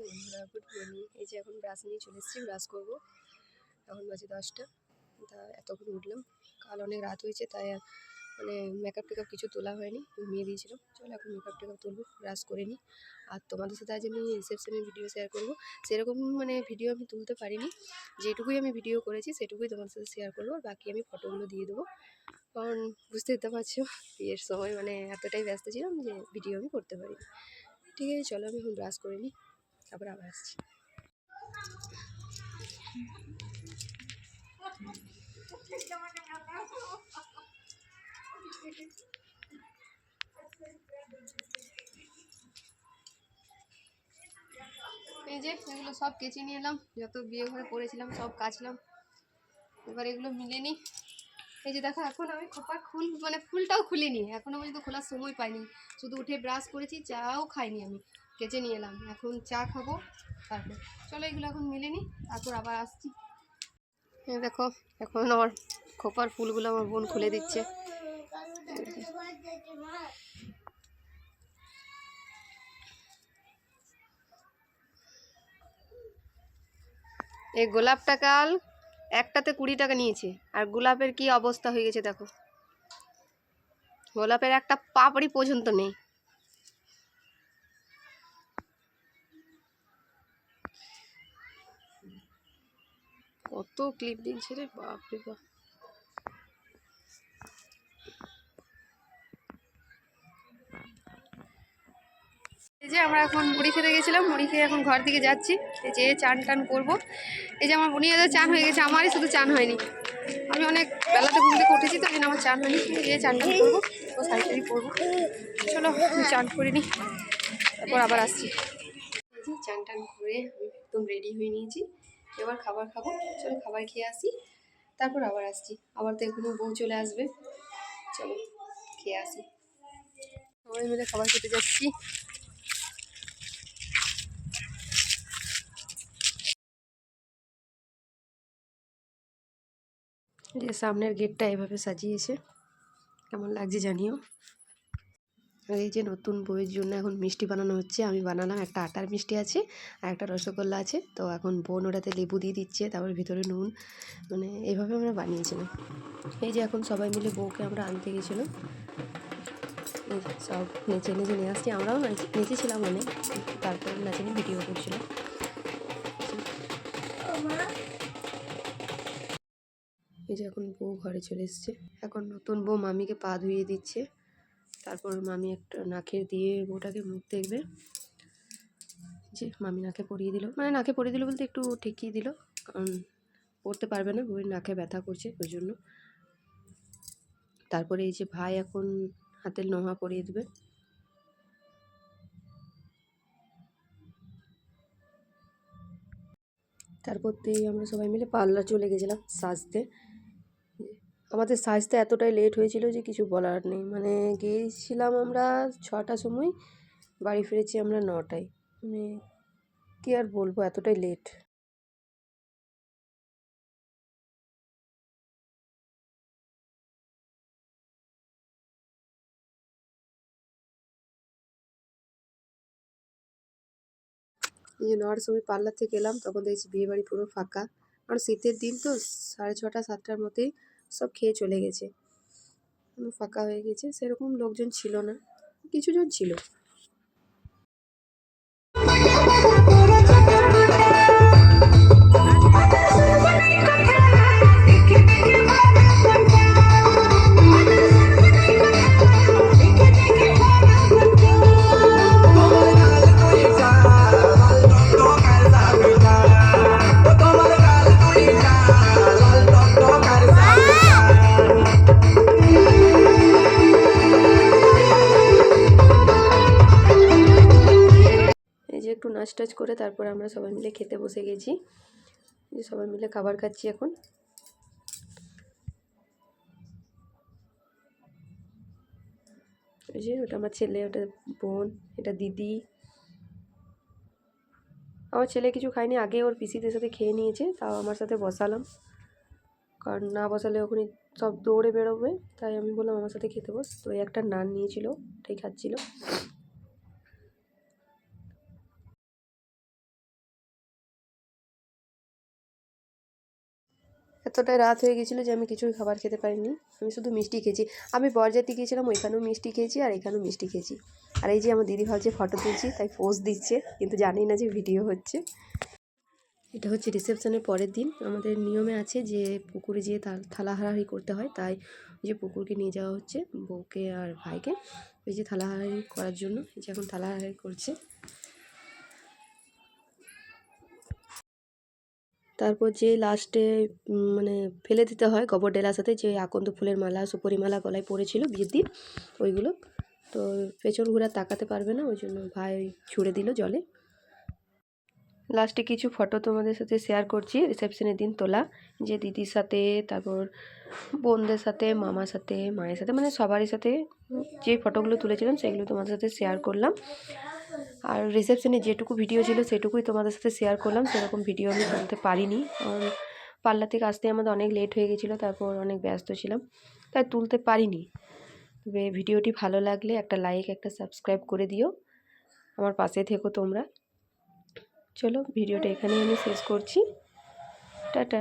বন্ধুরা, good morning. এই যে এখন ব্রাশ নিয়ে চলে এসেছি, ব্রাশ করবো। এখন বাজে 10টা। তা এতক্ষণ উঠলাম, কাল অনেক রাত হয়েছে, তাই মানে মেকআপ টেকআপ কিছু তোলা হয়নি, ঘুমিয়ে দিয়েছিলাম। চলো এখন মেকআপ টেকআপ তুলবো, ব্রাশ করে নিই। আর তোমাদের সাথে আজ আমি রিসেপশনের ভিডিও শেয়ার করবো। সেরকম মানে ভিডিও আমি তুলতে পারিনি, যেটুকুই আমি ভিডিও করেছি সেটুকুই তোমাদের সাথে শেয়ার করবো। আর বাকি আমি ফটোগুলো দিয়ে দেবো, কারণ বুঝতে পারছো বিয়ের সময় মানে এতটাই ব্যস্ত ছিলাম যে ভিডিও আমি করতে পারিনি। ঠিক আছে, চলো আমি এখন ব্রাশ করে নিই, তারপর আবার আসছি। এই যে এগুলো সব কেচে নিয়ে এলাম, যত বিয়ে ঘরে পড়েছিলাম সব কাচলাম। এবার এগুলো মিলে নিই। এই যে দেখো, এখন আমি খোপার ফুলটাও খুলিনি, এখনো পর্যন্ত খোলার সময় পাইনি। শুধু উঠে ব্রাশ করেছি, চাও খাইনি, আমি কেচে নিয়ে এলাম। এখন চা খাবো, তারপর চলো এগুলো এখন মিলে নিই, তারপর আবার আসছি। এই দেখো, এখন আমার খোপার ফুলগুলো আমার বোন খুলে দিচ্ছে। এই গোলাপটা কাল একটাতে 20 টাকা নিয়েছে, আর গোলাপের কি অবস্থা হয়ে গেছে দেখো, গোলাপের একটা পাপড়ি পর্যন্ত নেই। কত ক্লিপ দিচ্ছে রে, বাপরে বাপ। এই যে আমরা এখন মুড়ি খেতে গেছিলাম, মুড়ি খেয়ে এখন ঘর দিকে যাচ্ছি। এই যে চান টান করবো। এই যে আমার বোনিয়াদের চান হয়ে গেছে, আমারই শুধু চান হয়নি। আমি অনেক বেলাতে ঘুম থেকে উঠেছি, তো জন্য আমার চান হয়নি। এই চান টান করবো, তো শাড়ি টাড়ি পরবো। চলো চান করে নিই, তারপর আবার আসছি। এই যে চান টান করে আমি একদম রেডি হয়ে নিয়েছি, এবার খাবার খাবো। চলো খাবার খেয়ে আসি, তারপর আবার আসছি। আবার তো এখনো বউ চলে আসবে, চলো খেয়ে আসি। সবাই মিলে খাবার খেতে যাচ্ছি। যে সামনের গেটটা এভাবে সাজিয়েছে, কেমন লাগছে জানিও। আর এই যে নতুন বউয়ের জন্য এখন মিষ্টি বানানো হচ্ছে, আমি বানালাম। একটা আটার মিষ্টি আছে আর একটা রসগোল্লা আছে, তো এখন বোন ওটাতে লেবু দিয়ে দিচ্ছে, তারপর ভিতরে নুন, মানে এইভাবে আমরা বানিয়েছিলাম। এই যে এখন সবাই মিলে বউকে আমরা আনতে গেছিলাম, এই সব নেচে নেচে নিয়ে আসছি। আমরাও নেচেছিলাম অনেক, তারপর নাচে নিয়ে ভিডিও করছিলাম। এই যে এখন বউ ঘরে চলে এসছে, এখন নতুন বউ মামিকে পা ধুইয়ে দিচ্ছে, তারপর মামি একটা নাকের দিয়ে বউটাকে মুখ দেখবে। যে মামি নাকে পরিয়ে দিল, মানে নাকে পরিয়ে দিল বলতে একটু ঠেকিয়ে দিল, কারণ পড়তে পারবে না, বউয়ের নাকে ব্যথা করছে ওই জন্য। তারপরে এই যে ভাই এখন হাতের নোহা পরিয়ে দেবে। তারপর থেকে আমরা সবাই মিলে পার্লার চলে গেছিলাম সাজতে। আমাদের সাজতে এতটাই লেট হয়েছিল যে কিছু বলার নেই, মানে গিয়েছিলাম আমরা 6টার সময়, বাড়ি ফিরেছি আমরা 9টায়। মানে কী আর বলবো, এতটাই লেট। এই যে 9টার সময় পার্লার থেকে এলাম, তখন দেখছি বিয়েবাড়ি পুরো ফাঁকা। আর শীতের দিন তো, 6:30 7টার মধ্যেই সব খেয়ে চলে গেছে, ফাঁকা হয়ে গেছে, সেরকম লোকজন ছিল না, কিছুজন ছিল। একটু নাচ টাচ করে তারপর আমরা সবাই মিলে খেতে বসে গেছি। যে সবাই মিলে খাবার খাচ্ছি এখন। এই যে ওটা আমার ছেলে, ওটা বোন, এটা দিদি। আমার ছেলে কিছু খায়নি, আগে ওর পিসিদের সাথে খেয়ে নিয়েছে, তাও আমার সাথে বসালাম, কারণ না বসালে ওখানে সব দৌড়ে বেরোবে, তাই আমি বললাম আমার সাথে খেতে বস। তো একটা নান নিয়েছিল, ওটাই খাচ্ছিল। এতটাই রাত হয়ে গেছিলো যে আমি কিছুই খাবার খেতে পারিনি, আমি শুধু মিষ্টি খেয়েছি। আমি বরযাত্রী গিয়েছিলাম, ওইখানেও মিষ্টি খেয়েছি আর এখানেও মিষ্টি খেয়েছি। আর এই যে আমার দিদি ভাবছে ফটো তুলছি, তাই পোজ দিচ্ছে, কিন্তু জানি না যে ভিডিও হচ্ছে। এটা হচ্ছে রিসেপশনের পরের দিন। আমাদের নিয়মে আছে যে পুকুরে যেয়ে থালা হারাহারি করতে হয়, তাই ওই যে পুকুরকে নিয়ে যাওয়া হচ্ছে বউকে আর ভাইকে, ওই যে থালা হারাহারি করার জন্য। এই যে এখন থালা হারাহারি করছে। তারপর যে লাস্টে মানে ফেলে দিতে হয় গোবর ডেলার সাথে যে আকন্দ ফুলের মালা, সুপারি মালা গলায় পড়েছিল বিয়ের দিন, ওইগুলো। তো পেছন ঘুরে তাকাতে পারবে না, ওই জন্য ভাই ছুঁড়ে দিল জলে। লাস্টে কিছু ফটো তোমাদের সাথে শেয়ার করছি রিসেপশনের দিন তোলা, যে দিদির সাথে, তারপর বোনদের সাথে, মামার সাথে, মায়ের সাথে, মানে সবারই সাথে যে ফটোগুলো তুলেছিলাম সেগুলো তোমাদের সাথে শেয়ার করলাম। আর রিসেপশনে যেটুকু ভিডিও ছিল সেটুকুই তোমাদের সাথে শেয়ার করলাম, সেরকম ভিডিও আমি তুলতে পারিনি, কারণ পার্লার থেকে আসতে আমাদের অনেক লেট হয়ে গেছিলো, তারপর অনেক ব্যস্ত ছিলাম, তাই তুলতে পারিনি। তবে ভিডিওটি ভালো লাগলে একটা লাইক, একটা সাবস্ক্রাইব করে দিও, আমার পাশে থেকো তোমরা। চলো ভিডিওটা এখানেই আমি শেষ করছি, টাটা।